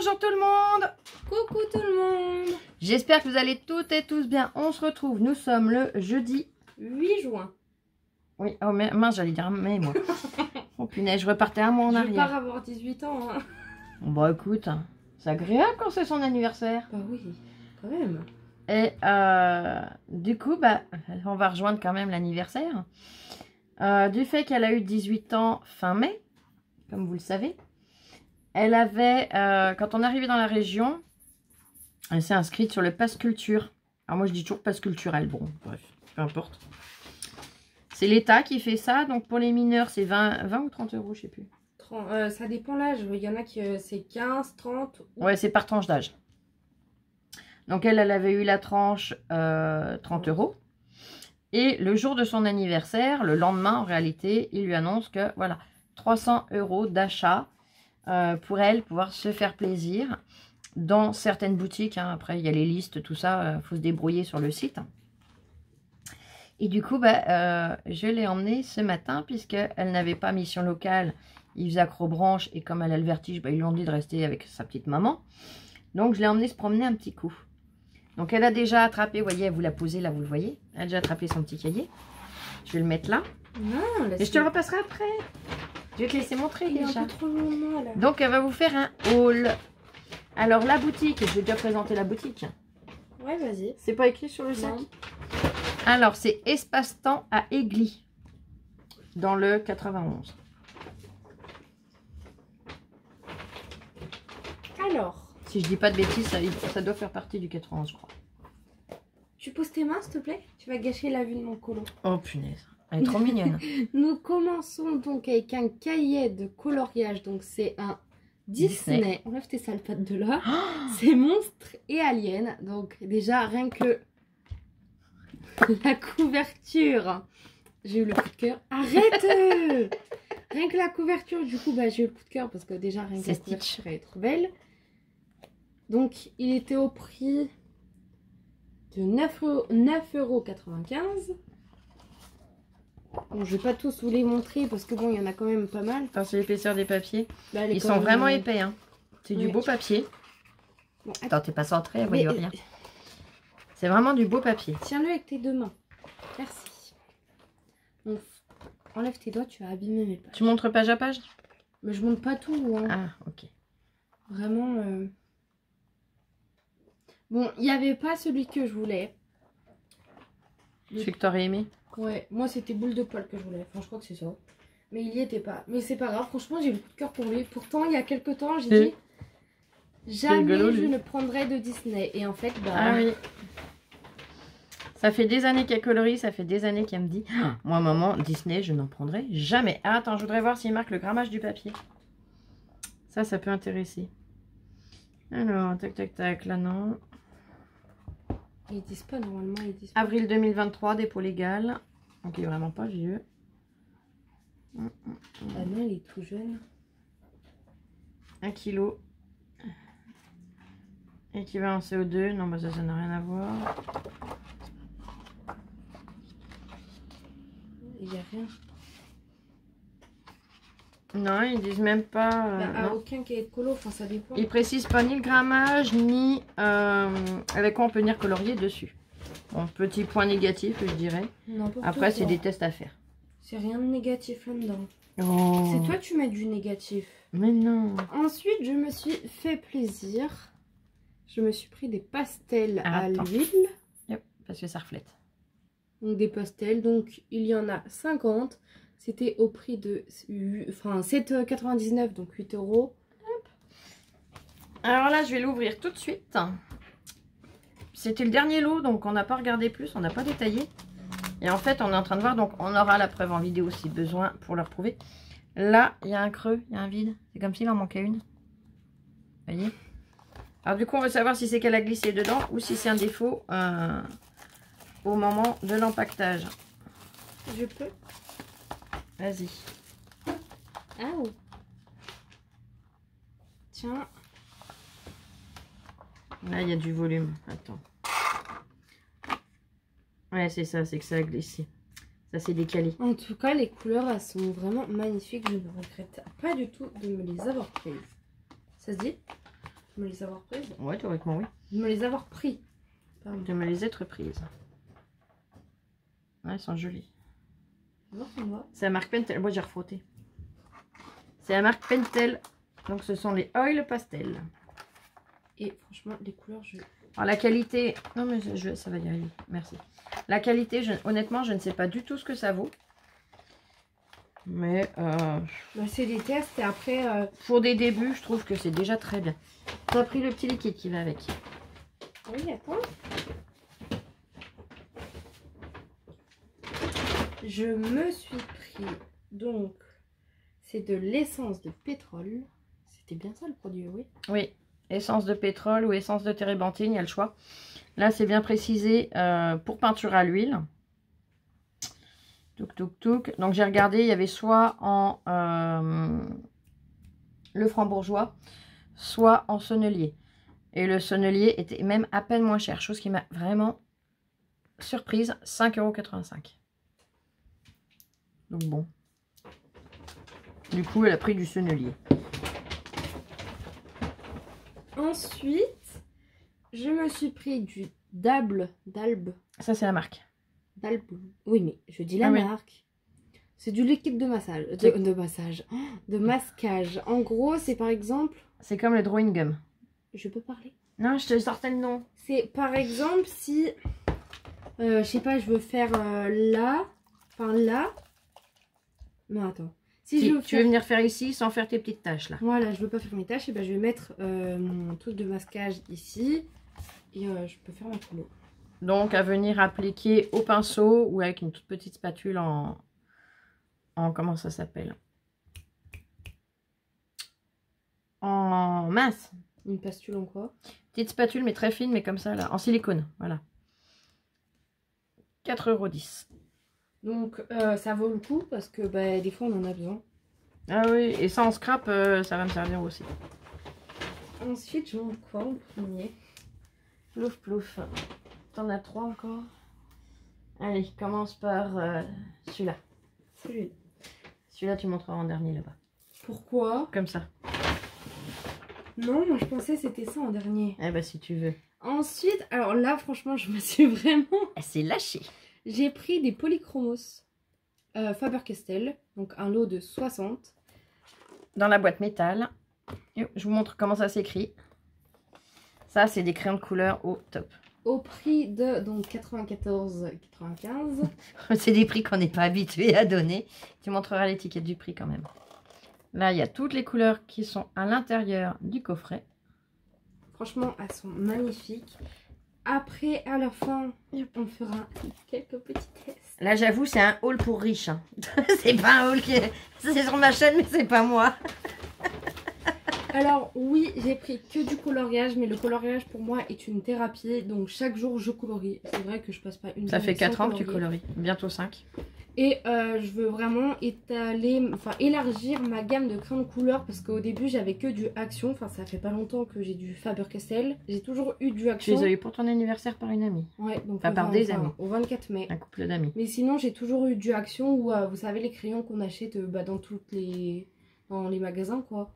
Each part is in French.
Bonjour tout le monde. Coucou tout le monde. J'espère que vous allez toutes et tous bien. On se retrouve, nous sommes le jeudi 8 juin. Oui, oh mais mince, j'allais dire mais moi. Oh punaise, je repartais un mois en Je arrière. pars avoir 18 ans. Hein. Bon écoute, c'est agréable quand c'est son anniversaire. Bah oui, quand même. Et du coup, on va rejoindre quand même l'anniversaire. Du fait qu'elle a eu 18 ans fin mai, comme vous le savez. Elle avait, quand on est arrivé dans la région, elle s'est inscrite sur le pass culture. Alors moi je dis toujours pass culturel, bon bref, peu importe. C'est l'État qui fait ça, donc pour les mineurs c'est 20 ou 30 euros, je sais plus. 30, ça dépend l'âge, il y en a qui c'est 15, 30. Ouais, c'est par tranche d'âge. Donc elle avait eu la tranche 30 euros. Et le jour de son anniversaire, le lendemain en réalité, il lui annonce que voilà, 300 euros d'achat pour elle, pouvoir se faire plaisir dans certaines boutiques. Hein. Après, il y a les listes, tout ça, il faut se débrouiller sur le site. Et du coup, je l'ai emmenée ce matin, puisqu'elle n'avait pas mission locale. Il faisait accrobranche et comme elle a le vertige, ils lui ont dit de rester avec sa petite maman. Donc, je l'ai emmenée se promener un petit coup. Donc, elle a déjà attrapé, vous voyez, vous la posez là, vous le voyez. Elle a déjà attrapé son petit cahier. Je vais le mettre là. Non, et je te le repasserai après. Je vais te laisser montrer il est déjà. un peu trop loin, là. Donc, elle va vous faire un haul. Alors, la boutique, je vais déjà présenter la boutique. Ouais, vas-y. C'est pas écrit sur le sac? Non. Alors, c'est Espace-Temps à Aigli, dans le 91. Alors, Si je dis pas de bêtises, ça doit faire partie du 91, je crois. tu poses tes mains, s'il te plaît? Tu vas gâcher la vue de mon colo. Oh, punaise. Elle est trop mignonne. Nous commençons donc avec un cahier de coloriage. Donc, c'est un Disney. Enlève tes sales pattes de là. C'est Monstres et Aliens. Donc, déjà, rien que la couverture, j'ai eu le coup de cœur. Arrête Rien que la couverture, du coup, j'ai eu le coup de cœur parce que déjà, rien que la couverture, elle est trop belle. Donc, il était au prix de 9,95 €. Bon, je vais pas tous vous les montrer parce que bon, il y en a quand même pas mal. C'est l'épaisseur des papiers. Là, ils sont vraiment épais. Hein. C'est du beau papier. Bon, attends, t'es pas centré, elle voyait rien. C'est vraiment du beau papier. Tiens-le avec tes deux mains. Merci. Bon, enlève tes doigts, tu vas abîmer mes pages. Tu montres page à page? Mais je montre pas tout. Hein. Ah, ok. Vraiment. Bon, il n'y avait pas celui que je voulais. Celui que t'aurais aimé? Ouais, moi c'était Boule de Poil que je voulais. Enfin, je crois que c'est ça. Mais il y était pas. Mais c'est pas grave, franchement, j'ai eu le coup de cœur pour lui. Pourtant, il y a quelques temps, j'ai dit jamais je ne prendrai de Disney. Et en fait, Ah oui. Ça fait des années qu'elle colorie, ça fait des années qu'elle me dit moi, maman, Disney, je n'en prendrai jamais. Ah, attends, je voudrais voir s'il marque le grammage du papier. Ça peut intéresser. Alors, tac, tac, tac, là, non. Ils disent pas, normalement, ils disent pas. Avril 2023, dépôt légal. Donc, il est vraiment pas vieux. Ah non, il est tout jeune. 1 kg. Équivalent CO2. Non, ça n'a rien à voir. Il n'y a rien. Non, ils disent même pas... aucun cahier de colo, enfin ça dépend. Ils précisent pas ni le grammage, ni avec quoi on peut venir colorier dessus. Bon, petit point négatif, je dirais. Après, c'est des tests à faire. C'est rien de négatif là-dedans. Oh. C'est toi, tu mets du négatif. Mais non. Ensuite, je me suis fait plaisir. Je me suis pris des pastels à l'huile. Yep, parce que ça reflète. Donc des pastels, donc il y en a 50. C'était au prix de 7,99 €, donc 8 €. Alors là, je vais l'ouvrir tout de suite. C'était le dernier lot, donc on n'a pas regardé plus, on n'a pas détaillé. Et en fait, on est en train de voir, donc on aura la preuve en vidéo si besoin pour leur prouver. Là, il y a un creux, il y a un vide. C'est comme s'il en manquait une. Vous voyez? Alors du coup, on va savoir si c'est qu'elle a glissé dedans ou si c'est un défaut au moment de l'empaquetage. Je peux? Vas-y. Ah. Tiens. Là, il y a du volume. Attends. Ouais, c'est ça, c'est que ça a glissé. Ça s'est décalé. En tout cas, les couleurs, elles sont vraiment magnifiques. Je ne regrette pas du tout de me les avoir prises. Ça se dit? De me les avoir prises. Ouais, théoriquement, oui. De me les avoir pris. Pardon. De me les être prises. Ouais, elles sont jolies. C'est la marque Pentel. Moi, j'ai refrotté. C'est la marque Pentel. Donc, ce sont les oils pastel. Et franchement, les couleurs, Alors, la qualité... Non, mais ça va y aller. Merci. La qualité, honnêtement, je ne sais pas du tout ce que ça vaut. Mais... Bah, c'est des tests et après... Pour des débuts, je trouve que c'est déjà très bien. Tu as pris le petit liquide qui va avec. Oui, attends. Je me suis pris, donc, c'est de l'essence de pétrole. C'était bien ça le produit, oui. Oui, essence de pétrole ou essence de térébenthine, il y a le choix. Là, c'est bien précisé pour peinture à l'huile. Touk, touk, touk. Donc, j'ai regardé, il y avait soit en le franc-bourgeois, soit en sonnelier. Et le sonnelier était même à peine moins cher, chose qui m'a vraiment surprise, 5,85 €. Donc bon. Du coup, elle a pris du sonnelier. Ensuite, je me suis pris du d'Albe. Ça, c'est la marque. D'Albe. Oui, mais je dis la marque. C'est du liquide de massage. De masquage. En gros, c'est par exemple... C'est comme le drawing gum. Je peux parler? Non, je te sortais le nom. C'est par exemple si... je sais pas, je veux faire là. Enfin là. Non, attends. Si tu veux veux venir faire ici sans faire tes petites tâches là. Voilà, je veux pas faire mes tâches. Et ben, je vais mettre mon truc de masquage ici. Et je peux faire ma couleur. Donc, à venir appliquer au pinceau ou avec une toute petite spatule en comment ça s'appelle? En mince. Une spatule en quoi? Petite spatule, mais très fine, mais comme ça, là. En silicone, voilà. 4,10 €. Donc, ça vaut le coup parce que bah, des fois, on en a besoin. Ah oui, et ça en scrap, ça va me servir aussi. Ensuite, je montre quoi en premier? Plouf, plouf. T'en as 3 encore? Allez, commence par celui-là. Celui-là. Celui-là, tu montreras en dernier là-bas. Pourquoi? Comme ça. Non, moi je pensais que c'était ça en dernier. Eh ben, si tu veux. Ensuite, alors là, franchement, je me suis vraiment... Elle s'est lâchée. J'ai pris des polychromos Faber-Castell, donc un lot de 60. Dans la boîte métal. Je vous montre comment ça s'écrit. Ça, c'est des crayons de couleur au top. Au prix de donc 94,95. C'est des prix qu'on n'est pas habitué à donner. Tu montreras l'étiquette du prix quand même. Là, il y a toutes les couleurs qui sont à l'intérieur du coffret. Franchement, elles sont magnifiques. Après, à la fin, on fera quelques petits tests. Là, j'avoue, c'est un haul pour riches. Hein. C'est pas un haul qui est... C'est sur ma chaîne, mais c'est pas moi. Alors, oui, j'ai pris que du coloriage, mais le coloriage pour moi est une thérapie. Donc, chaque jour, je colorie. C'est vrai que je passe pas une Ça fait 4 ans que tu colorier. colories. Bientôt 5. Et je veux vraiment élargir ma gamme de crayons de couleur parce qu'au début j'avais que du Action. Enfin, ça fait pas longtemps que j'ai du Faber-Castell. J'ai toujours eu du Action. Tu les as eu pour ton anniversaire par une amie. Ouais, donc enfin, par des amis. Au 24 mai. Un couple d'amis. Mais sinon, j'ai toujours eu du Action où vous savez, les crayons qu'on achète dans dans les magasins quoi.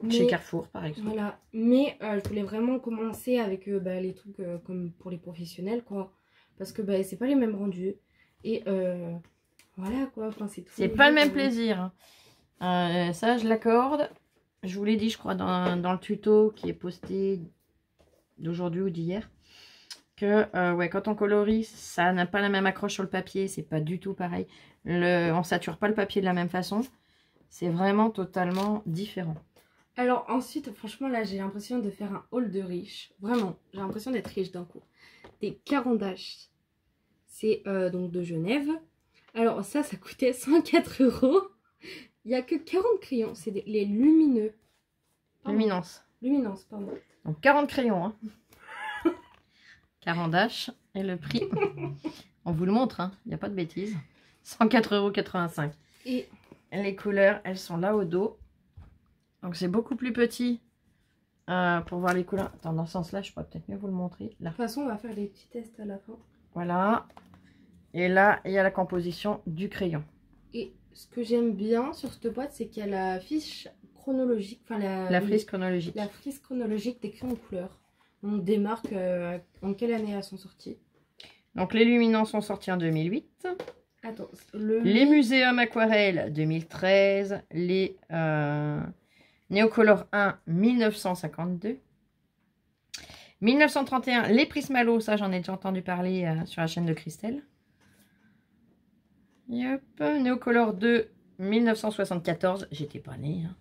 Mais, chez Carrefour par exemple. Voilà. Mais je voulais vraiment commencer avec les trucs comme pour les professionnels quoi. Parce que c'est pas les mêmes rendus. Et voilà quoi, enfin, c'est pas le même plaisir. Ça, je l'accorde. Je vous l'ai dit, je crois, dans le tuto qui est posté d'aujourd'hui ou d'hier. Que ouais, quand on colorie, ça n'a pas la même accroche sur le papier. C'est pas du tout pareil. On sature pas le papier de la même façon. C'est vraiment totalement différent. Alors ensuite, franchement, là, j'ai l'impression de faire un haul de riche. Vraiment, j'ai l'impression d'être riche d'un coup. Des carandaches. C'est donc de Genève. Alors ça coûtait 104 €. Il n'y a que 40 crayons. C'est les lumineux. Pardon. Luminance, pardon. Donc 40 crayons. Hein. Carandache. Et le prix, on vous le montre. Hein. Il n'y a pas de bêtises. 104,85 €. Et les couleurs, elles sont là au dos. Donc c'est beaucoup plus petit pour voir les couleurs. Attends, dans ce sens-là, je pourrais peut-être mieux vous le montrer. Là. De toute façon, on va faire des petits tests à la fin. Voilà. Et là, il y a la composition du crayon. Et ce que j'aime bien sur cette boîte, c'est qu'il y a la fiche chronologique, enfin La frise chronologique. la frise chronologique des crayons de couleur. Donc des marques, en quelle année elles sont sorties? Donc les luminants sont sortis en 2008. Attends, Les muséums aquarelles 2013. Les Néocolor 1 1952. 1931, les Prismalo, ça j'en ai déjà entendu parler sur la chaîne de Christelle. Yep. Néocolor 2 1974, j'étais pas née. Hein.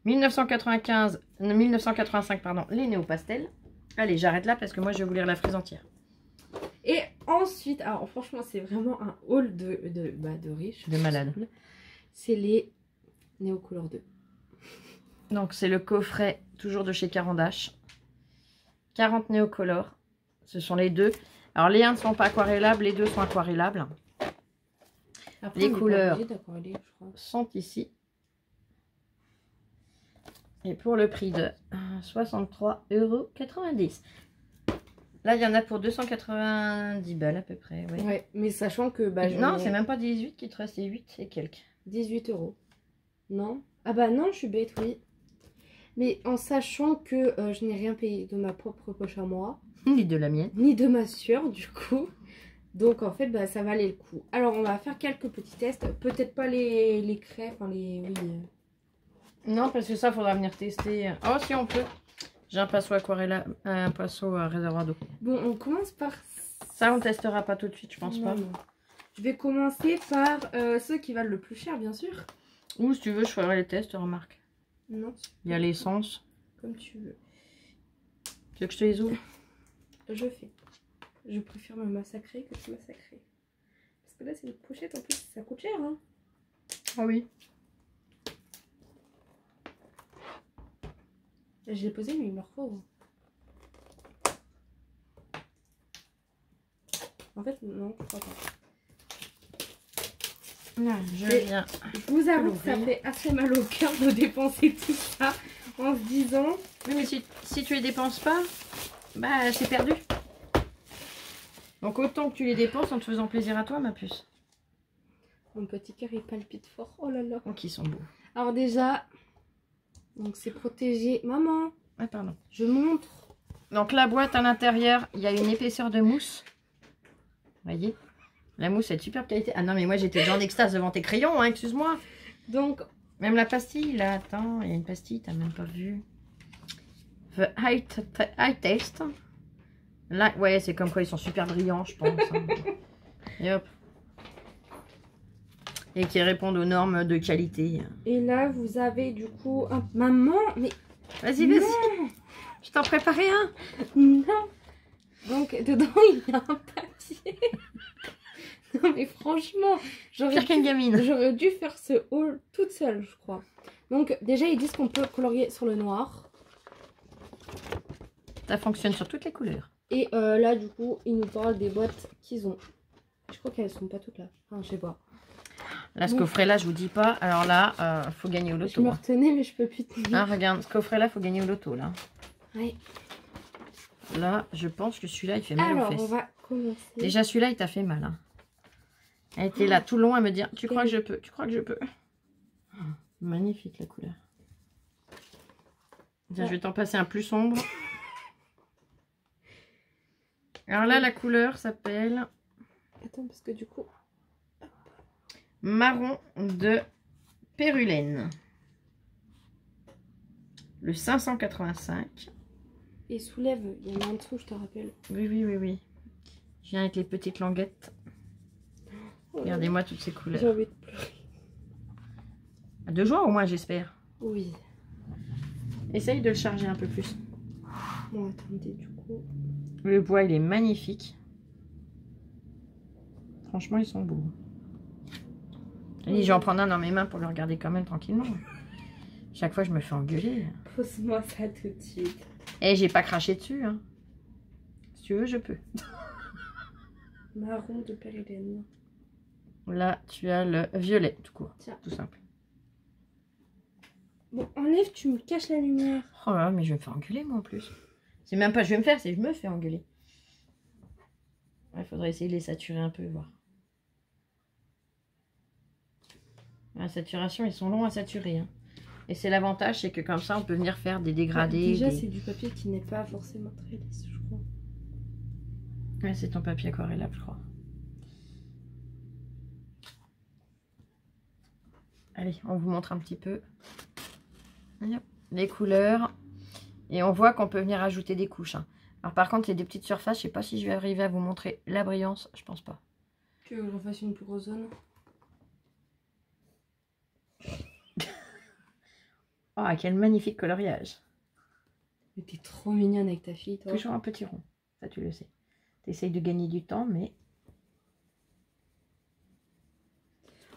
1985, pardon, les Néopastels. Allez, j'arrête là parce que moi je vais vous lire la frise entière. Et ensuite, alors franchement, c'est vraiment un haul de riches. De malade. C'est les Néocolor 2. Donc c'est le coffret, toujours de chez Carandache. 40 Néocolor. Ce sont les deux. Alors les 1 ne sont pas aquarellables, les 2 sont aquarellables. Après, les couleurs je sont ici. Et pour le prix de 63,90 €. Là, il y en a pour 290 balles à peu près. Ouais, ouais, mais sachant que... non, c'est même pas 18 qui te reste, c'est 8 et quelques. 18 €. Non? Ah bah non, je suis bête, oui. Mais en sachant que je n'ai rien payé de ma propre poche à moi. Ni de la mienne. Ni de ma soeur, du coup. Donc en fait, ça valait le coup. Alors on va faire quelques petits tests. Peut-être pas les craies, enfin les... Oui. Non, parce que ça, faudra venir tester. Oh, si on peut. J'ai un pinceau aquarelle, un pinceau réservoir d'eau. Bon, on commence par... Ça, on testera pas tout de suite, je pense pas. Non. Je vais commencer par ceux qui valent le plus cher, bien sûr. Ou si tu veux, je ferai les tests, remarque. Non. Il y a l'essence. Comme tu veux. Tu veux que je te les ouvre? Je fais. Je préfère me massacrer que te massacrer. Parce que là, c'est une pochette, en plus, ça coûte cher, hein. Ah oui. Je l'ai posé, mais il me faut. En fait, non, je crois pas. Non, je viens. Je vous avoue que ça fait assez mal au cœur de dépenser tout ça en se disant... Oui, mais si tu les dépenses pas, bah c'est perdu. Donc autant que tu les dépenses en te faisant plaisir à toi, ma puce. Mon petit cœur, il palpite fort. Oh là là. Donc ils sont beaux. Alors déjà, donc c'est protégé. Maman, Ah, pardon. je montre. Donc la boîte à l'intérieur, il y a une épaisseur de mousse. Vous voyez? La mousse est de superbe qualité. Ah non, mais moi j'étais déjà en extase devant tes crayons, hein, excuse-moi. Donc, même la pastille, là, attends, il y a une pastille, t'as même pas vu. The High Taste. Là, ouais, c'est comme quoi ils sont super brillants, je pense. Hein. Et hop. Et qui répondent aux normes de qualité. Et là, vous avez du coup un... Maman, mais... Vas-y, vas-y. Je t'en préparais un. Non. Donc, dedans, il y a un papier. Non, mais franchement, Pire qu'une gamine. J'aurais dû faire ce haul toute seule, je crois. Donc, déjà, ils disent qu'on peut colorier sur le noir. Ça fonctionne sur toutes les couleurs. Et là, du coup, ils nous parlent des boîtes qu'ils ont. Je crois qu'elles sont pas toutes là. Enfin, je sais pas. Là, ce coffret-là, je vous dis pas. Alors là, faut gagner au loto. Je me retenais, mais je peux plus tenir. Ah, regarde, ce coffret-là, faut gagner au loto, là. Ouais. Là, je pense que celui-là, il fait mal aux fesses. Alors, on va commencer. Déjà, celui-là, il t'a fait mal. Hein. Elle était là tout le long à me dire, tu crois que je peux? Tu crois que je peux? Oh, magnifique, la couleur. Tiens, je vais t'en passer un plus sombre. Alors là, la couleur s'appelle... Attends, parce que du coup... Marron de Pérulène. Le 585. Et soulève, il y en a en dessous, je te rappelle. Oui, oui, oui, oui. Je viens avec les petites languettes. Regardez-moi toutes ces couleurs. J'ai envie de pleurer. De joie au moins, j'espère. Oui. Essaye de le charger un peu plus. Bon, attendez, du coup... Le bois, il est magnifique. Franchement, ils sont beaux. Je vais en prendre un dans mes mains pour le regarder quand même tranquillement. Chaque fois, je me fais engueuler. Pose-moi ça tout de suite. Et j'ai pas craché dessus. Hein. Si tu veux, je peux. Marron de Pérulène. Là, tu as le violet, tout court. Tiens. Tout simple. Bon, enlève, tu me caches la lumière. Oh là là, mais je vais me faire engueuler, moi, en plus. C'est même pas je vais me faire, c'est je me fais engueuler. Il faudrait essayer de les saturer un peu, voir. La saturation, ils sont longs à saturer. Hein. Et c'est l'avantage, c'est que comme ça, on peut venir faire des dégradés. Déjà, c'est du papier qui n'est pas forcément très lisse, je crois. Ouais, c'est ton papier aquarellable, je crois. Allez, on vous montre un petit peu les couleurs. Et on voit qu'on peut venir ajouter des couches. Hein. Alors par contre, c'est des petites surfaces. Je sais pas si je vais arriver à vous montrer la brillance. Je pense pas. Tu veux que je fasse une plus grosse zone? Oh, quel magnifique coloriage. Mais t'es trop mignonne avec ta fille, toi. Toujours un petit rond. Ça, tu le sais. Tu essayes de gagner du temps, mais...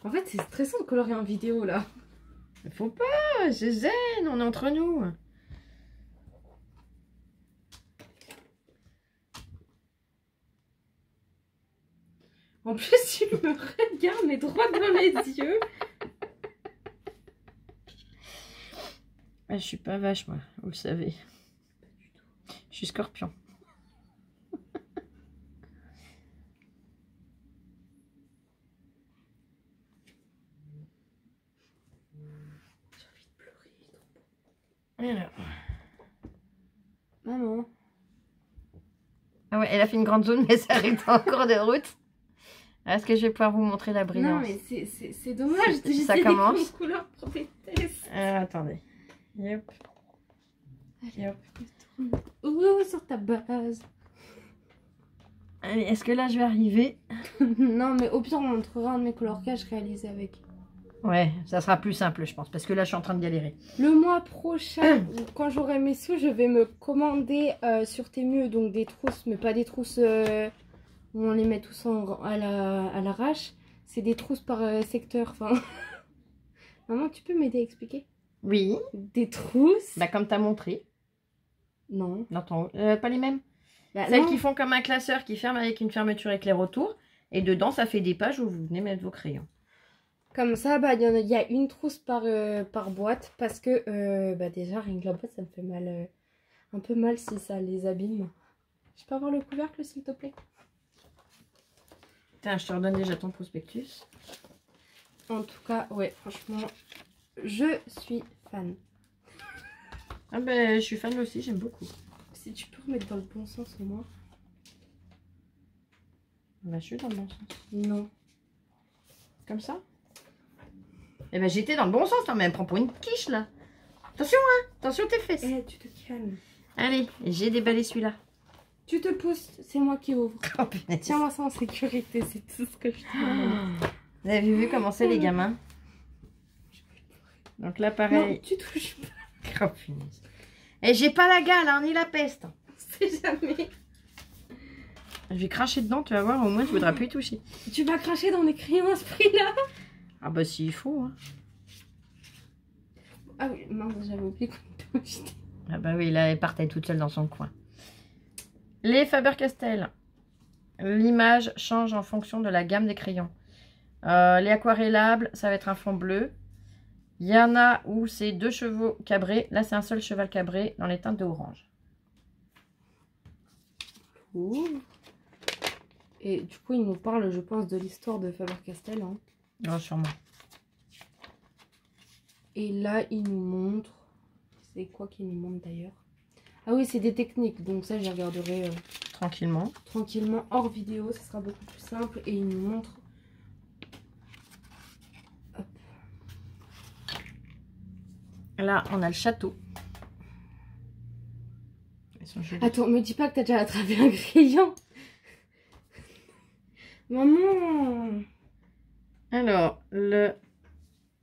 En fait, c'est stressant de colorier en vidéo, là. Il faut pas, c'est zen, on est entre nous. En plus, tu me regardes, mais droit dans les yeux. Ah, je suis pas vache, moi, vous le savez. Je suis scorpion. J'ai envie de pleurer. Alors. Maman. Ah ouais, elle a fait une grande zone, mais ça arrive en cours de route. Est-ce que je vais pouvoir vous montrer la brillance? Non, mais c'est dommage. Ça commence. Des couleurs pour des tests. Attendez. Yep. Yep. Ouh, sur ta base. Allez, est-ce que là, je vais arriver? Non, mais au pire, on montrera un de mes coloriages réalisés avec. Ouais, ça sera plus simple, je pense, parce que là, je suis en train de galérer. Le mois prochain, quand j'aurai mes sous, je vais me commander sur Temu donc des trousses, mais pas des trousses où on les met tous à l'arrache. C'est des trousses par secteur. Enfin, maman, tu peux m'aider à expliquer? Oui. Des trousses? Bah, comme tu as montré. Non. Dans ton... pas les mêmes. Bah, Celles non. qui font comme un classeur qui ferme avec une fermeture éclair autour. Et dedans, ça fait des pages où vous venez mettre vos crayons. Comme ça, bah, il y a une trousse par boîte parce que bah, déjà, rien que la boîte, ça me fait mal, un peu mal si ça les abîme. Je peux avoir le couvercle, s'il te plaît? Tiens, je te redonne déjà ton prospectus. En tout cas, ouais, franchement, je suis fan. Ah ben, je suis fan aussi, j'aime beaucoup. Si tu peux remettre dans le bon sens au moins. Bah, je suis dans le bon sens. Non. Comme ça? Eh ben, j'étais dans le bon sens, hein, mais elle me prend pour une quiche, là. Attention, hein. Attention tes fesses. Eh, tu te calmes. Allez, j'ai déballé celui-là. Tu te pousses, c'est moi qui ouvre. Oh, punaise. Tiens-moi ça en sécurité, c'est tout ce que je te demande. Vous avez vu comment c'est, les gamins? Donc là, pareil. Non, tu touches pas. Oh, punaise. Et j'ai pas la gale, hein, ni la peste. On sait jamais. Je vais cracher dedans, tu vas voir, au moins tu voudras plus y toucher. Tu vas cracher dans les crayons à ce prix-là? Ah bah s'il faut, hein. Ah oui, mince, j'avais oublié qu'on était acheté. Ah bah oui, là, elle partait toute seule dans son coin. Les Faber-Castell. L'image change en fonction de la gamme des crayons. Les aquarellables, ça va être un fond bleu. Il y en a où c'est 2 chevaux cabrés. Là, c'est un seul cheval cabré dans les teintes de orange. Ouh. Et du coup, il nous parle, je pense, de l'histoire de Faber-Castell. Hein. Oh, sûrement. Et là, il nous montre... C'est quoi qu'il nous montre d'ailleurs? Ah oui, c'est des techniques. Donc ça, j'y regarderai Tranquillement. tranquillement hors vidéo. Ça sera beaucoup plus simple. Et il nous montre... Hop. Là, on a le château. Ils sont jolis. Attends, me dis pas que t'as déjà attrapé un crayon. Maman. Alors, le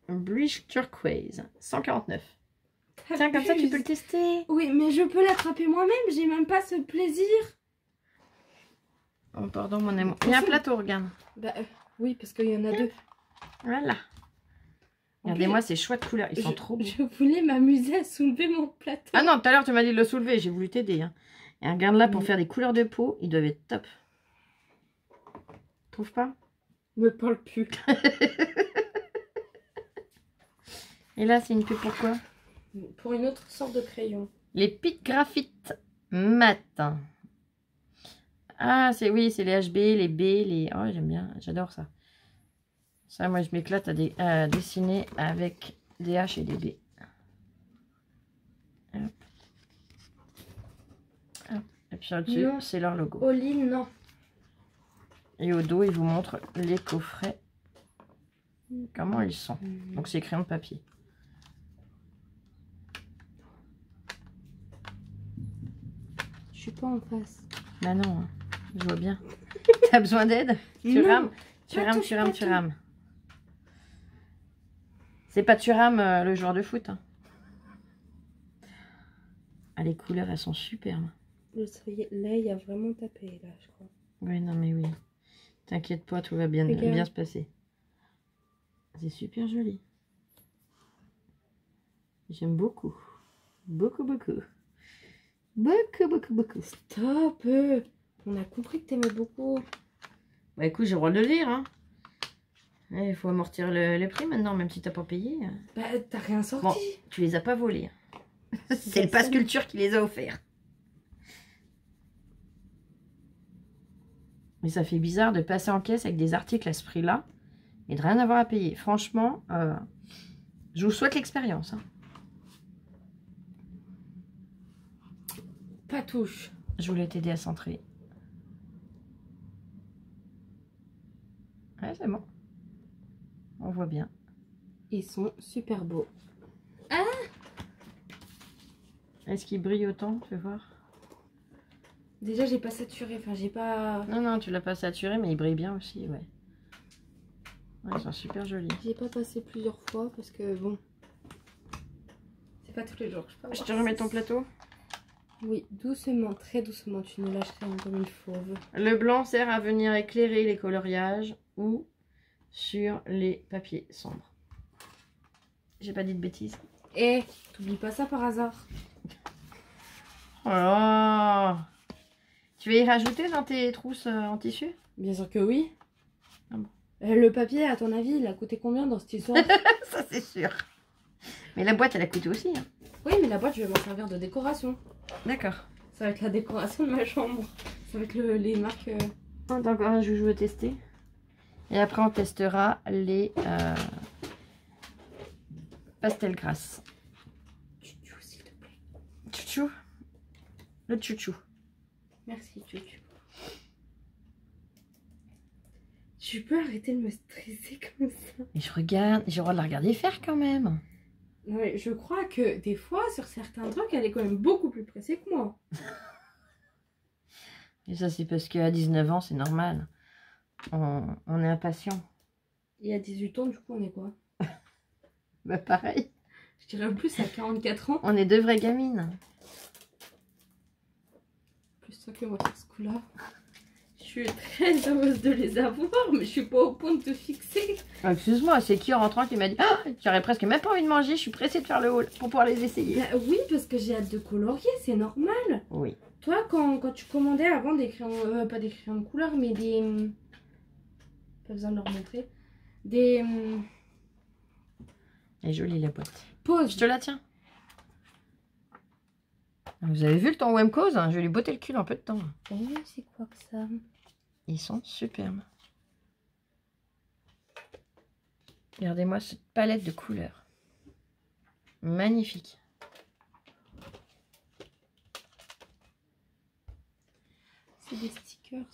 Bluish Turquoise, 149. Tiens, comme ça, tu peux le tester. Oui, mais je peux l'attraper moi-même. J'ai même pas ce plaisir. Oh, pardon, mon amour. Il y a un plateau, regarde. Bah, oui, parce qu'il y en a deux. Voilà. Regardez-moi ces choix de couleurs. Ils sont trop beaux. Je voulais m'amuser à soulever mon plateau. Ah non, tout à l'heure, tu m'as dit de le soulever. J'ai voulu t'aider. Hein. Et regarde là, pour faire des couleurs de peau, ils doivent être top. Trouve pas? Me parle plus. Et là, c'est une pub pour quoi? Pour une autre sorte de crayon. Les Pic Graphite mat. Ah, c'est oui, c'est les HB, les B, les... Oh, j'aime bien, j'adore ça. Ça, moi, je m'éclate à dessiner avec des H et des B. puis au-dessus, Non. c'est leur logo. All-in, non. Et au dos, ils vous montrent les coffrets. Comment ils sont. Donc c'est crayon de papier. Je suis pas en face. Bah non, hein, je vois bien. T'as besoin d'aide? Tu Non. rames, tu Pas rames, tout, tu rames, pas tu tout. rames. C'est pas tu rames le joueur de foot. Hein. Ah, les couleurs, elles sont superbes. Là, il y a vraiment tapé, là, je crois. Oui, non, mais oui. T'inquiète pas, tout va bien, Regarde. bien se passer. C'est super joli. J'aime beaucoup. Beaucoup, beaucoup. Beaucoup, beaucoup, beaucoup. Stop. On a compris que t'aimais beaucoup. Bah écoute, j'ai le droit de le lire. Hein. Il faut amortir le prix maintenant, même si t'as pas payé. Bah, t'as rien sorti. Bon, tu les as pas volés. C'est le passe culture qui les a offerts. Mais ça fait bizarre de passer en caisse avec des articles à ce prix-là et de rien avoir à payer. Franchement, je vous souhaite l'expérience. Hein. Pas touche. Je voulais t'aider à centrer. Ouais, c'est bon. On voit bien. Ils sont super beaux. Est-ce qu'ils brillent autant? Fais voir. Déjà, j'ai pas saturé. Enfin, j'ai pas... Non, non, tu l'as pas saturé, mais ils brillent bien aussi, ouais. Ouais, ils sont super jolis. J'ai pas passé plusieurs fois parce que, bon... C'est pas tous les jours que je peux avoir. Je te remets ton plateau. Oui, doucement, très doucement. Tu ne lâches rien comme une fauve. Le blanc sert à venir éclairer les coloriages ou sur les papiers sombres. J'ai pas dit de bêtises. Eh, t'oublies pas ça par hasard. Oh là! Tu vas y rajouter dans tes trousses en tissu? Bien sûr que oui. Ah bon. Le papier, à ton avis, il a coûté combien dans cette histoire? Ça, c'est sûr. Mais la boîte, elle a coûté aussi. Hein. Oui, mais la boîte, je vais m'en servir de décoration. D'accord. Ça va être la décoration de ma chambre. Ça va être les marques... On a encore un joujou à tester. Et après, on testera les pastels grasses. Chouchou, s'il te plaît. Chouchou. Le chouchou. Merci, chouchou. Tu peux arrêter de me stresser comme ça? Et je regarde, j'ai le droit de la regarder faire quand même. Non, mais je crois que des fois, sur certains trucs, elle est quand même beaucoup plus pressée que moi. Et ça, c'est parce qu'à 19 ans, c'est normal. On est impatient. Et à 18 ans, du coup, on est quoi? Bah pareil. Je dirais plus à 44 ans. On est deux vraies gamines. Plus toi que moi sur ce coup-là. Je suis très heureuse de les avoir, mais je suis pas au point de te fixer. Ah, excuse-moi, c'est qui en rentrant qui m'a dit ah, j'aurais presque même pas envie de manger, je suis pressée de faire le haul pour pouvoir les essayer. Bah oui, parce que j'ai hâte de colorier, c'est normal. Oui. Toi, quand tu commandais avant des crayons, pas des crayons de couleur, mais des... Pas besoin de leur montrer. Des... Elle est jolie la boîte. Pause. Je te la tiens. Vous avez vu le temps Wemcause, hein, je vais lui botter le cul en peu de temps. Oh, c'est quoi que ça? Ils sont superbes. Regardez-moi cette palette de couleurs. Magnifique. C'est des stickers.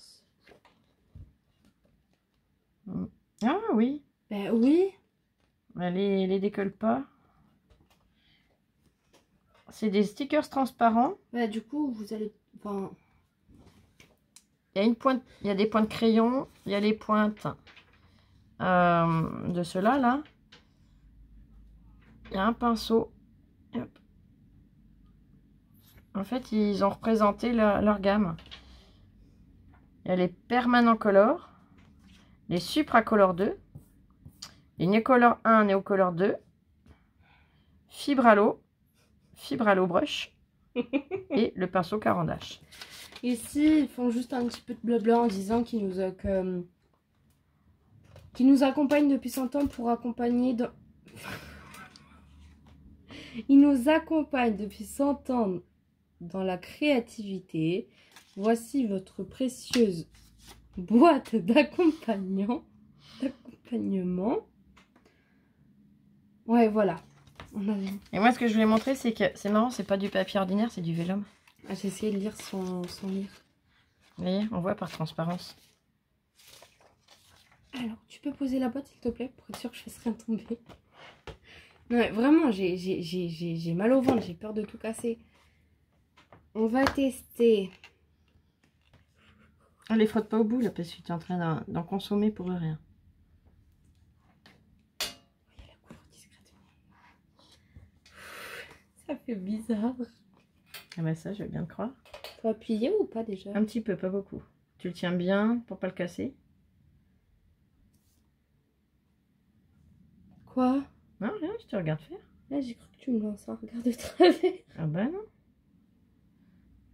Ah oui. Bah oui. Elle les décolle pas. C'est des stickers transparents. Bah du coup, vous allez... Enfin... Il y a une pointe, il y a des pointes crayon, il y a les pointes de ceux-là, là. Il y a un pinceau. Hop. En fait, ils ont représenté leur gamme. Il y a les Permanent Color, les Supra Color 2, les Neocolor 1, Neocolor 2, Fibralo Brush et le pinceau Carandache. Ici, ils font juste un petit peu de blabla en disant qu'ils nous accompagnent depuis 100 ans pour accompagner dans... Ils nous accompagnent depuis 100 ans dans la créativité. Voici votre précieuse boîte d'accompagnement. Ouais, voilà. Et moi, ce que je voulais montrer, c'est que c'est marrant, c'est pas du papier ordinaire, c'est du vélum. Ah, j'ai essayé de lire sans lire. Vous voyez, on voit par transparence. Alors, tu peux poser la boîte s'il te plaît pour être sûr que je fasse rien tomber. Non, mais vraiment, j'ai mal au ventre, j'ai peur de tout casser. On va tester. On les frotte pas au bout là parce que tu es en train d'en consommer pour rien. Voyez la couleur discrètement. Ça fait bizarre. Ah bah ça, je vais bien le croire. Faut appuyer ou pas déjà? Un petit peu, pas beaucoup. Tu le tiens bien pour pas le casser. Quoi? Non, rien, je te regarde faire. Là, j'ai cru que tu me lances un regard de travers. Ah bah non.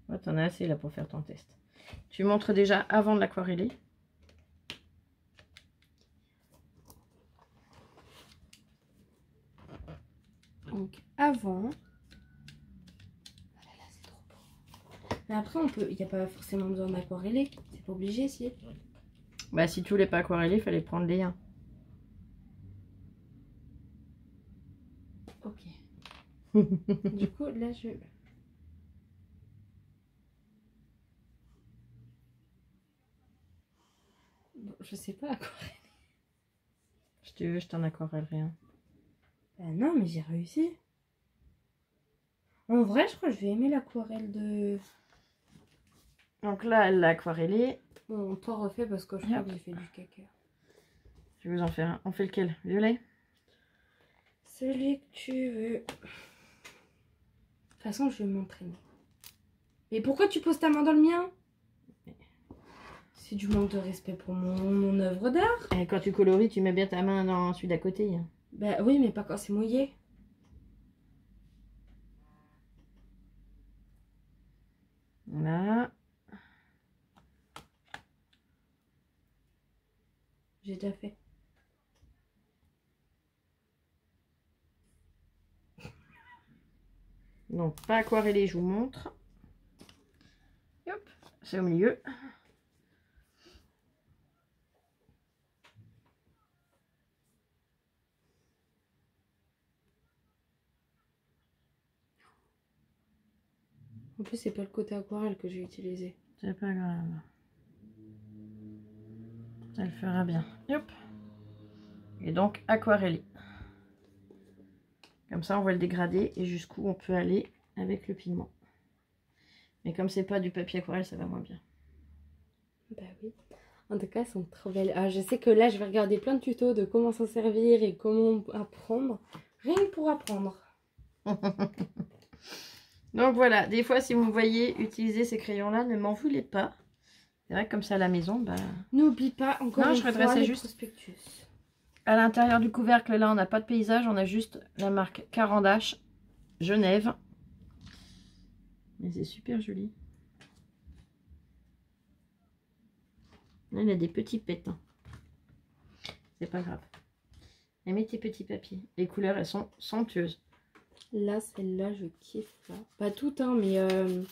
Ouais, t'en as assez là pour faire ton test. Tu montres déjà avant de l'aquareller. Donc, avant. Ah là là, c'est trop beau. Mais après, on peut. Il n'y a pas forcément besoin d'aquareller. C'est pas obligé, si. Bah si tu voulais pas aquareller, il fallait prendre les 1. Ok. Du coup, là, je... Bon, je sais pas aquareller. Si tu veux, je t'en aquarellerai un. Bah non, mais j'ai réussi. En vrai, je crois que je vais aimer l'aquarelle de... Donc là, elle l'a aquarellé. Bon, on t'en refait parce que je crois que j'ai fait du caca. Je vais vous en faire un. On fait lequel? Violet? Celui que tu veux. De toute façon, je vais m'entraîner. Mais pourquoi tu poses ta main dans le mien? C'est du manque de respect pour mon œuvre d'art. Et quand tu coloris, tu mets bien ta main dans celui d'à côté. Bah oui, mais pas quand c'est mouillé. Voilà. J'ai déjà fait. Donc, pas aquarellé, je vous montre. Hop, c'est au milieu. En plus, c'est pas le côté aquarelle que j'ai utilisé. C'est pas grave. Elle fera bien. Hop. Et donc, aquarellé. Comme ça, on voit le dégradé et jusqu'où on peut aller avec le pigment. Mais comme c'est pas du papier aquarelle, ça va moins bien. Bah oui. En tout cas, elles sont trop belles. Ah, je sais que là, je vais regarder plein de tutos de comment s'en servir et comment apprendre. Rien que pour apprendre. Donc voilà, des fois, si vous me voyez utiliser ces crayons-là, ne m'en voulez pas. C'est vrai que comme ça à la maison, bah... N'oublie pas encore Non, une je fois redressais les juste. prospectus. À l'intérieur du couvercle, là, on n'a pas de paysage. On a juste la marque Carandache, Genève. Mais c'est super joli. Là, il y a des petits pets. Hein. C'est pas grave. Et mets tes petits papiers. Les couleurs, elles sont somptueuses. Là, celle-là, je kiffe. Là. Pas toutes, hein, mais je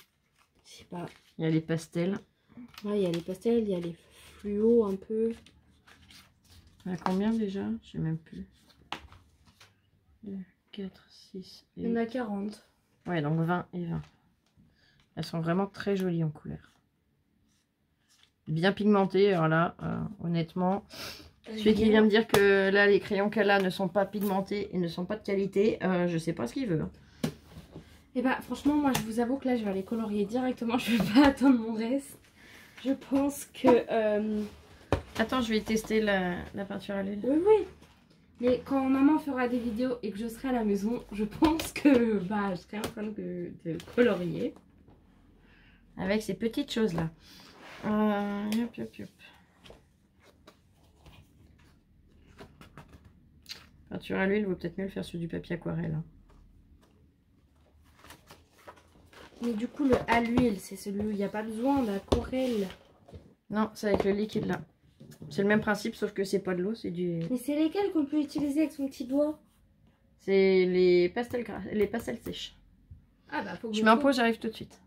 sais pas. Il y a les pastels. Ouais, il y a les pastels, il y a les fluos un peu. Il y a combien déjà? Je sais même plus. 2, 4, 6 et... Il y en a 40. Ouais, donc 20 et 20. Elles sont vraiment très jolies en couleur. Bien pigmentées. Alors là, honnêtement, celui qui vient me dire que là, les crayons qu'elle a ne sont pas pigmentés et ne sont pas de qualité, je sais pas ce qu'il veut. Et bah, franchement, moi, je vous avoue que là, je vais aller colorier directement. Je vais pas attendre mon reste. Je pense que... Attends, je vais tester la peinture à l'huile. Oui, oui. Mais quand maman fera des vidéos et que je serai à la maison, je pense que bah, je serai en train de colorier. Avec ces petites choses-là. Yop, yop, yop. Peinture à l'huile, vaut peut-être mieux le faire sur du papier aquarelle. Hein. Mais du coup, le à l'huile, c'est celui où il n'y a pas besoin d'aquarelle. Non, c'est avec le liquide là. C'est le même principe, sauf que c'est pas de l'eau, c'est du... Mais c'est lesquels qu'on peut utiliser avec son petit doigt? C'est les pastels gras, les pastels sèches. Ah bah, faut que Je mets en pause, j'arrive tout de suite.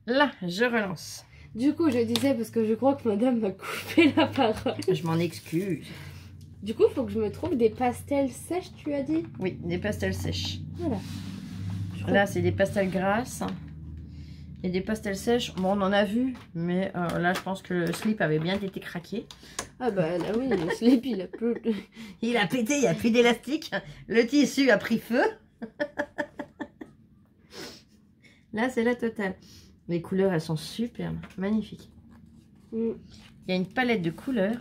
Là, je relance. Du coup, je disais, parce que je crois que madame m'a coupé la parole. Je m'en excuse. Du coup, il faut que je me trouve des pastels sèches, tu as dit? Oui, des pastels sèches. Voilà. Là, c'est des pastels grasses. Et des pastels sèches, bon on en a vu, mais là je pense que le slip avait bien été craqué. Ah bah là oui, le slip il a peu... Il a pété, il n'y a plus d'élastique. Le tissu a pris feu. Là c'est la totale. Les couleurs elles sont superbes, magnifiques. Il y a une palette de couleurs.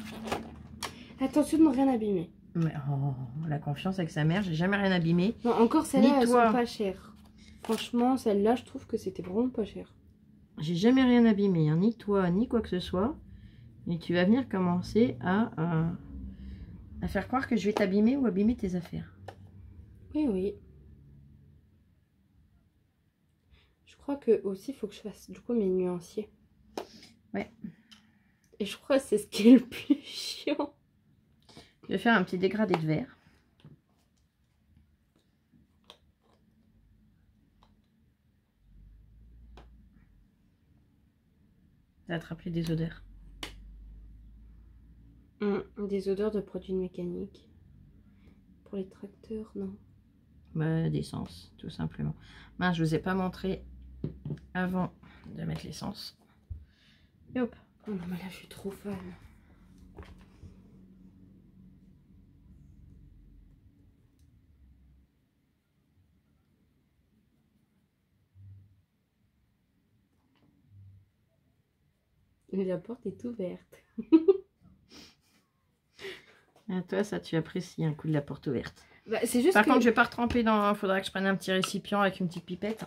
Attention de ne rien abîmer. Mais la confiance avec sa mère, j'ai jamais rien abîmé. Non, encore celles-là elles sont pas chères. Franchement celle-là je trouve que c'était vraiment pas cher. J'ai jamais rien abîmé, hein, ni toi, ni quoi que ce soit. Et tu vas venir commencer à faire croire que je vais t'abîmer ou abîmer tes affaires. Oui, oui. Je crois que aussi il faut que je fasse du coup mes nuanciers. Ouais. Et je crois que c'est ce qui est le plus chiant. Je vais faire un petit dégradé de vert. Ça va te rappeler des odeurs. Des odeurs de produits mécaniques. Pour les tracteurs, non. Bah, d'essence, tout simplement. Mince, je vous ai pas montré avant de mettre l'essence. Et hop. Oh non, mais là, je suis trop fan. La porte est ouverte. À toi, ça, tu apprécies un coup de la porte ouverte. Bah, c'est juste Par que... contre, je vais pas retremper dans... Il faudra que je prenne un petit récipient avec une petite pipette.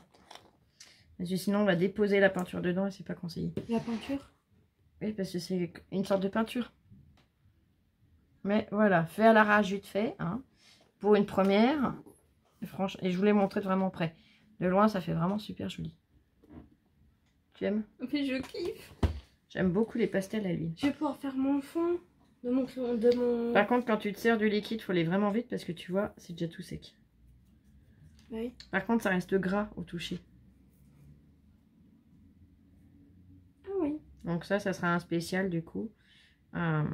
Parce que sinon, on va déposer la peinture dedans et c'est pas conseillé. La peinture? Oui, parce que c'est une sorte de peinture. Mais voilà, fait à l'arrache vite fait. Hein, pour une première. Franchement, et je vous l'ai montré de vraiment près. De loin, ça fait vraiment super joli. Tu aimes? Mais je kiffe. J'aime beaucoup les pastels à l'huile. Je vais pouvoir faire mon fond de mon crayon, de mon... Par contre, quand tu te sers du liquide, il faut aller vraiment vite parce que tu vois, c'est déjà tout sec. Oui. Par contre, ça reste gras au toucher. Ah oui. Donc ça sera un spécial du coup. Il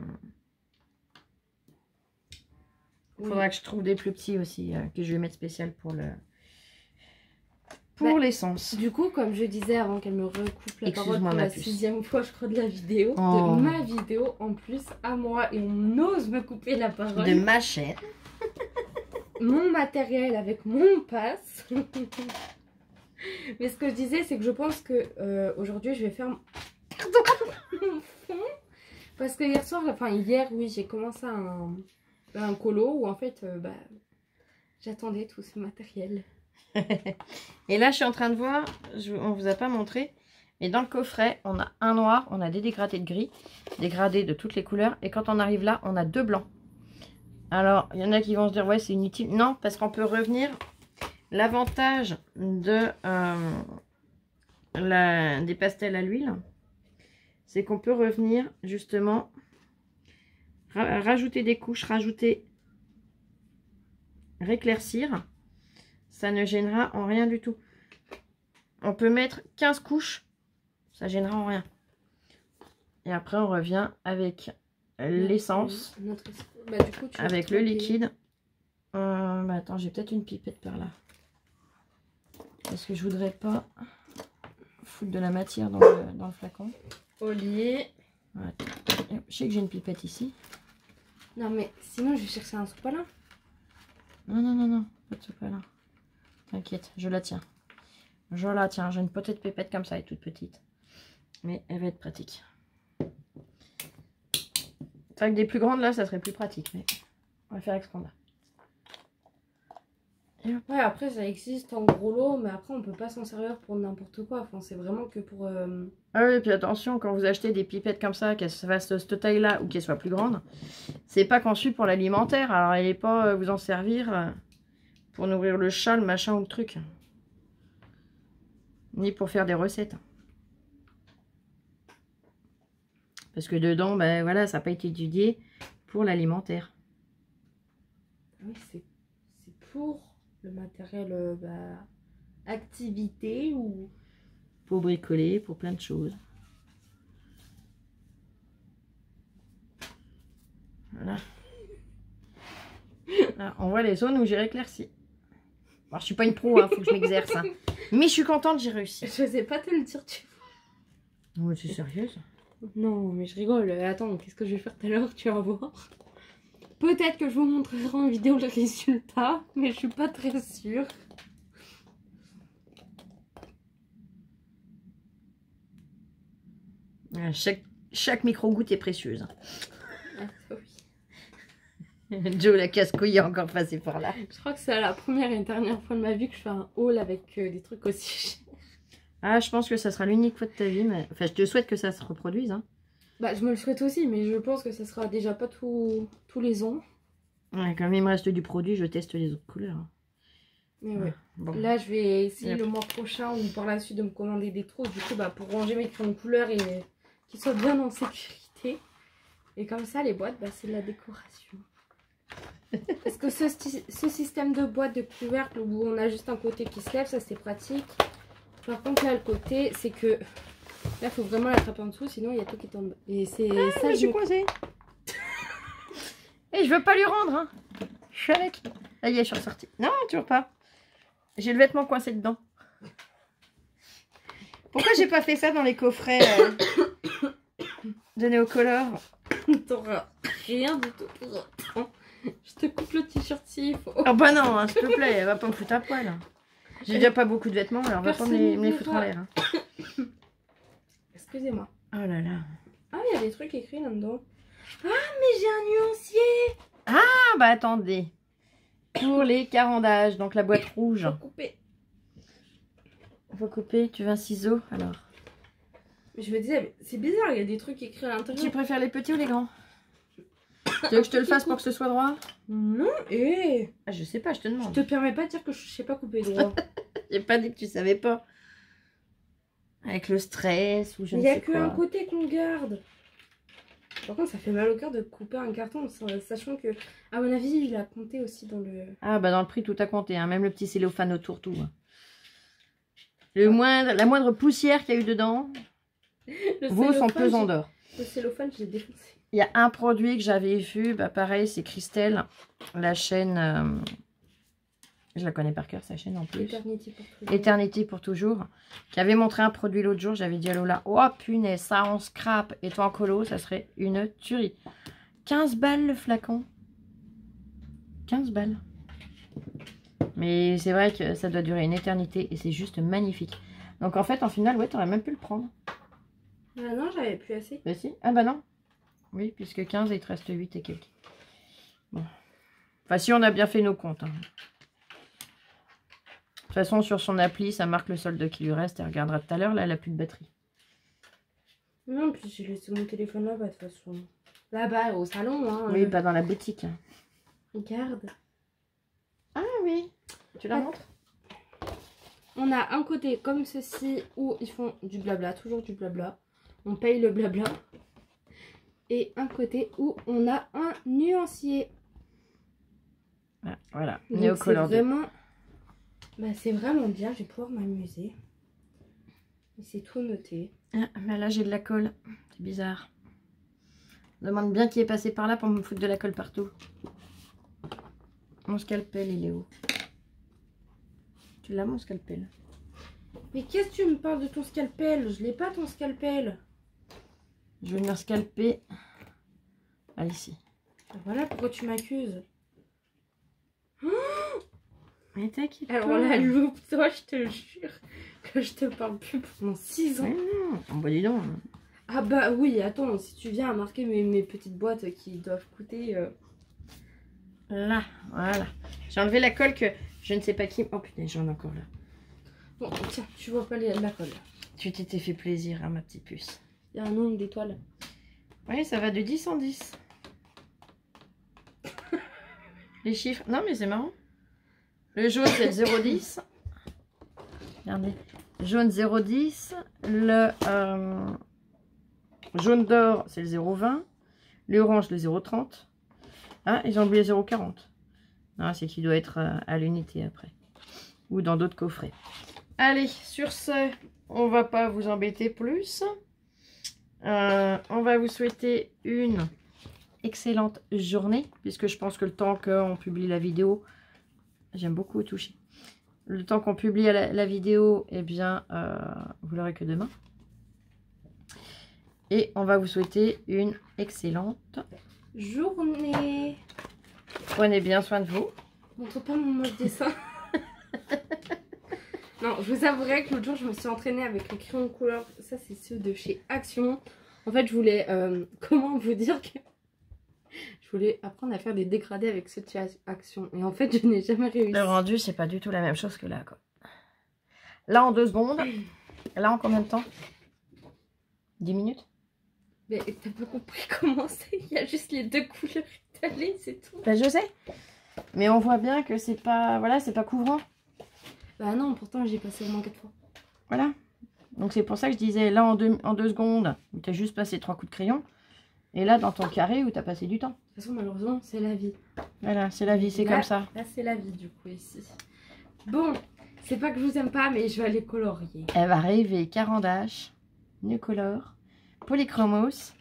faudra que je trouve des plus petits aussi, que je vais mettre spécial pour le... Pour l'essence. Du coup, comme je disais avant qu'elle me recoupe la parole pour la 6e fois, je crois, de la vidéo, de ma vidéo en plus, à moi, et on ose me couper la parole. De ma chaîne. Mon matériel avec mon pass. Mais ce que je disais, c'est que je pense que aujourd'hui, je vais faire mon fond. Parce que hier soir, enfin hier, oui, j'ai commencé un colo où en fait, j'attendais tout ce matériel. Et là, je suis en train de voir, on vous a pas montré, mais dans le coffret, on a un noir, on a des dégradés de gris, dégradés de toutes les couleurs, et quand on arrive là, on a 2 blancs. Alors, il y en a qui vont se dire, ouais, c'est inutile. Non, parce qu'on peut revenir. L'avantage de des pastels à l'huile, c'est qu'on peut revenir justement, rajouter des couches, réclaircir. Ça ne gênera en rien du tout. On peut mettre 15 couches, ça gênera en rien. Et après, on revient avec l'essence, avec le liquide. Attends, j'ai peut-être une pipette par là. Parce que je voudrais pas foutre de la matière dans le flacon. Ollier. Voilà. Je sais que j'ai une pipette ici. Non, mais sinon, je vais chercher un sopalin. Non, pas de sopalin. T'inquiète, je la tiens. Je la tiens. J'ai une petite pipette comme ça, elle est toute petite. Mais elle va être pratique. C'est vrai que des plus grandes là, ça serait plus pratique. Mais on va faire avec ce qu'on a. Ouais, après ça existe en gros lot, mais après on peut pas s'en servir pour n'importe quoi. Enfin, c'est vraiment que pour... Ah oui, et puis attention, quand vous achetez des pipettes comme ça, qu'elles fassent cette taille-là ou qu'elles soient plus grandes, c'est pas conçu pour l'alimentaire. Alors, elle n'est pas vous en servir pour nourrir le chat, le machin ou le truc. Ni pour faire des recettes. Parce que dedans, ben voilà, ça n'a pas été étudié pour l'alimentaire. Oui, c'est pour le matériel activité ou... Pour bricoler, pour plein de choses. Voilà. Là, on voit les zones où j'ai éclairci. Alors, je suis pas une pro, hein, faut que je m'exerce. Hein. Mais je suis contente, j'ai réussi. Je sais pas te le dire, tu vois. C'est sérieuse? Non, mais je rigole. Attends, qu'est-ce que je vais faire tout à l'heure? Tu vas voir. Peut-être que je vous montrerai en vidéo le résultat, mais je suis pas très sûre. Chaque micro-goutte est précieuse. Ah, oui. Joe la casse-couille est encore passé par là. Je crois que c'est la première et dernière fois de ma vie que je fais un haul avec des trucs aussi chers. Ah, je pense que ça sera l'unique fois de ta vie, mais enfin, je te souhaite que ça se reproduise. Hein. Bah, je me le souhaite aussi, mais je pense que ça sera déjà pas tous les ans. Ouais, comme il me reste du produit, je teste les autres couleurs. Mais ouais. Bon. Là, je vais essayer le mois prochain ou par la suite de me commander des trousses, du coup, bah, pour ranger mes crayons de couleur et qu'ils soient bien en sécurité. Et comme ça, les boîtes, bah, c'est de la décoration. Parce que ce système de boîte de couvercle où on a juste un côté qui se lève, ça c'est pratique. Par contre, là, le côté, c'est que là, il faut vraiment l'attraper en dessous, sinon il y a tout qui tombe. Et c'est ça. Je suis coincée. Et je veux pas lui rendre. Hein. Je suis avec. Là, je suis ressortie. Non, toujours pas. J'ai le vêtement coincé dedans. Pourquoi j'ai pas fait ça dans les coffrets de Néocolor? T'auras rien du tout pour autant. Je te coupe le t-shirt s'il faut. Oh bah non, hein, s'il te plaît, elle va pas me foutre à poil. Hein. J'ai déjà pas beaucoup de vêtements, alors va pas me les foutre en l'air. Hein. Excusez-moi. Oh là là. Ah, il y a des trucs écrits là-dedans. Ah, mais j'ai un nuancier. Ah bah attendez. Pour les carendages, donc la boîte rouge. Faut couper. Faut couper, tu veux un ciseau alors? Je me disais, c'est bizarre, il y a des trucs écrits à l'intérieur. Tu préfères les petits ou les grands? Tu veux que je te le fasse pour que ce soit droit? Non, Ah, je sais pas, je te demande. Je te permets pas de dire que je sais pas couper droit. J'ai pas dit que tu savais pas. Avec le stress ou je ne sais quoi. Il n'y a qu'un côté qu'on garde. Par contre, ça fait mal au cœur de couper un carton, sachant que, à mon avis, il a compté aussi dans le... Ah, bah dans le prix, tout a compté, hein. Même le petit cellophane autour, tout. La moindre poussière qu'il y a eu dedans vaut son pesant d'or. Le cellophane, je l'ai défoncé. Il y a un produit que j'avais vu, bah pareil, c'est Christelle, la chaîne, je la connais par cœur, sa chaîne en plus. Eternity pour toujours. Qui avait montré un produit l'autre jour, j'avais dit à Lola, oh punaise, ça en scrap et toi en colo, ça serait une tuerie. 15 balles le flacon. 15 balles. Mais c'est vrai que ça doit durer une éternité et c'est juste magnifique. Donc en fait, en finale, ouais, t'aurais même pu le prendre. Ah non, j'avais plus assez. Bah si. Ah bah non. Oui, puisque 15, il te reste 8 et quelques. Bon. Enfin, si on a bien fait nos comptes. Hein. De toute façon, sur son appli, ça marque le solde qui lui reste. Elle regardera tout à l'heure. Là, elle n'a plus de batterie. Non, puis j'ai laissé mon téléphone là-bas, de toute façon. Là-bas, au salon. Hein, oui, pas dans la boutique. Regarde. Ah oui. Tu la montres? On a un côté comme ceci où ils font du blabla, toujours du blabla. On paye le blabla. Et un côté où on a un nuancier. Ah, voilà, Néocolor. C'est vraiment bien, je vais pouvoir m'amuser. Et c'est tout noté. Ah, bah là j'ai de la colle, c'est bizarre. Je me demande bien qui est passé par là pour me foutre de la colle partout. Mon scalpel, il est où? Tu l'as mon scalpel? Mais qu'est-ce que tu me parles de ton scalpel? Je l'ai pas ton scalpel. Je vais venir scalper. Ah, ici. Voilà pourquoi tu m'accuses. Mais t'inquiète. Alors la loupe, toi, je te jure que je te parle plus pendant 6 ans. Mais non, on va dis donc. Ah bah oui, attends, si tu viens à marquer mes petites boîtes qui doivent coûter... Là, voilà. J'ai enlevé la colle que je ne sais pas qui... Oh putain, j'en ai encore là. Bon, tiens, tu vois pas la colle. Tu t'étais fait plaisir, hein, ma petite puce. Il y a un nombre d'étoiles. Oui, ça va de 10 en 10. Les chiffres... Non, mais c'est marrant. Le jaune, c'est le 0,10. Regardez. Jaune 0,10. Le jaune d'or, c'est le 0,20. L'orange, le 0,30. Ah, ils ont oublié 0,40. Non, c'est qu'il doit être à l'unité après. Ou dans d'autres coffrets. Allez, sur ce, on va pas vous embêter plus. On va vous souhaiter une excellente journée. Puisque je pense que le temps qu'on publie la vidéo, j'aime beaucoup toucher. le temps qu'on publie la vidéo, eh bien, vous l'aurez que demain. Et on va vous souhaiter une excellente journée. Prenez bien soin de vous. Montre pas mon moche dessin. Non, je vous avouerai que l'autre jour, je me suis entraînée avec les crayons de couleur. Ça, c'est ceux de chez Action. En fait, je voulais, comment vous dire que... Je voulais apprendre à faire des dégradés avec ceux de chez Action. Et en fait, je n'ai jamais réussi. Le rendu, c'est pas du tout la même chose que là, quoi. Là, en 2 secondes. Là, en combien de temps? 10 minutes? Mais t'as pas compris comment c'est? Il y a juste les 2 couleurs étalées, c'est tout. Ben, je sais. Mais on voit bien que c'est pas... Voilà, c'est pas couvrant. Bah non, pourtant, j'ai passé au moins 4 fois. Voilà. Donc, c'est pour ça que je disais, là, en 2 secondes, où t'as juste passé 3 coups de crayon. Et là, dans ton carré, où t'as passé du temps. De toute façon, malheureusement, c'est la vie. Voilà, c'est la vie, c'est comme ça. Là, c'est la vie, du coup, ici. Bon, c'est pas que je vous aime pas, mais je vais aller colorier. Elle va arriver Caran-d'Ache, Nucolor, Polychromos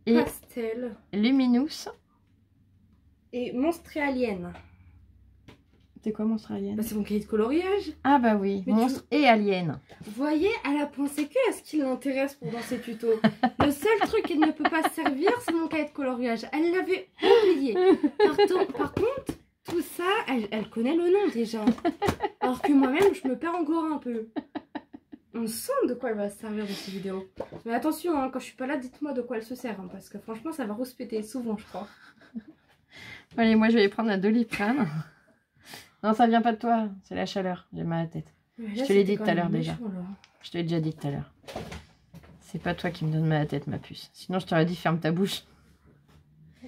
et Pastel. Luminous. Et Monstre et Alien. C'est quoi Monstre Alien? Bah, c'est mon cahier de coloriage. Ah bah oui, Mais Monstre et Alien. Vous voyez, elle a pensé que à ce qui l'intéresse pour dans ses tutos. Le seul truc qui ne peut pas servir, c'est mon cahier de coloriage. Elle l'avait oublié. Par contre, tout ça, elle connaît le nom déjà. Alors que moi-même, je me perds encore un peu. On sent de quoi elle va se servir dans ces vidéos. Mais attention, hein, quand je suis pas là, dites-moi de quoi elle se sert. Hein, parce que franchement, ça va rouspéter souvent, je crois. Allez, moi je vais prendre un Doliprane. Non, ça vient pas de toi, c'est la chaleur. J'ai mal à la tête. Là, je te l'ai dit tout à l'heure méchant, déjà. là. Je te l'ai déjà dit tout à l'heure. C'est pas toi qui me donne mal à la tête, ma puce. Sinon, je t'aurais dit ferme ta bouche.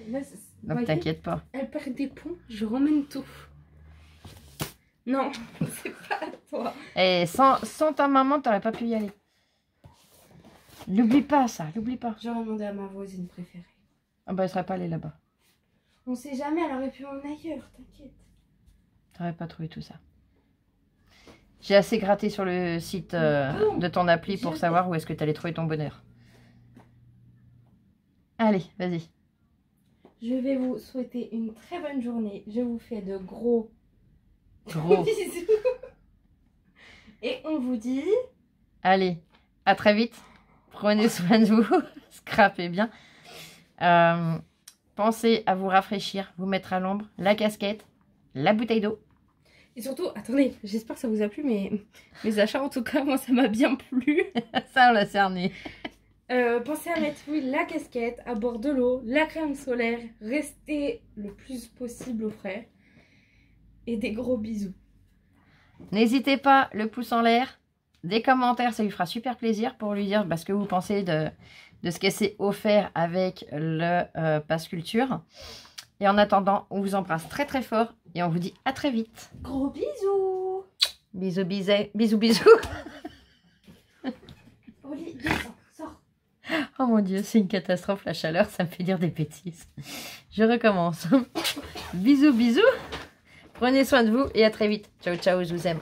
Là, Donc t'inquiète pas. Elle perd des ponts, je ramène tout. Non, c'est pas à toi. Et sans ta maman, t'aurais pas pu y aller. N'oublie pas ça, n'oublie pas. J'aurais demandé à ma voisine préférée. Ah bah elle serait pas allée là-bas. On sait jamais, elle aurait pu en ailleurs, t'inquiète. T'aurais pas trouvé tout ça. J'ai assez gratté sur le site de ton appli pour savoir où est-ce que t'allais trouver ton bonheur. Allez, vas-y. Je vais vous souhaiter une très bonne journée. Je vous fais de gros bisous. Et on vous dit... Allez, à très vite. Prenez soin de vous. Scrapez bien. Pensez à vous rafraîchir, vous mettre à l'ombre, la casquette, la bouteille d'eau. Et surtout, attendez, j'espère que ça vous a plu, mais mes achats, en tout cas, moi, ça m'a bien plu. Ça, on l'a cerné. Pensez à mettre, oui, la casquette, à bord de l'eau, la crème solaire, restez le plus possible au frais. Et des gros bisous. N'hésitez pas, le pouce en l'air, des commentaires, ça lui fera super plaisir pour lui dire ce que vous pensez de ce qu'elle s'est offert avec le Pass Culture. Et en attendant, on vous embrasse très très fort et on vous dit à très vite. Gros bisous. Bisous, bisous, bisous, bisous. Oli, descends, sors. Oh mon Dieu, c'est une catastrophe la chaleur, ça me fait dire des bêtises. Je recommence. Bisous, bisous. Prenez soin de vous et à très vite. Ciao, ciao, je vous aime.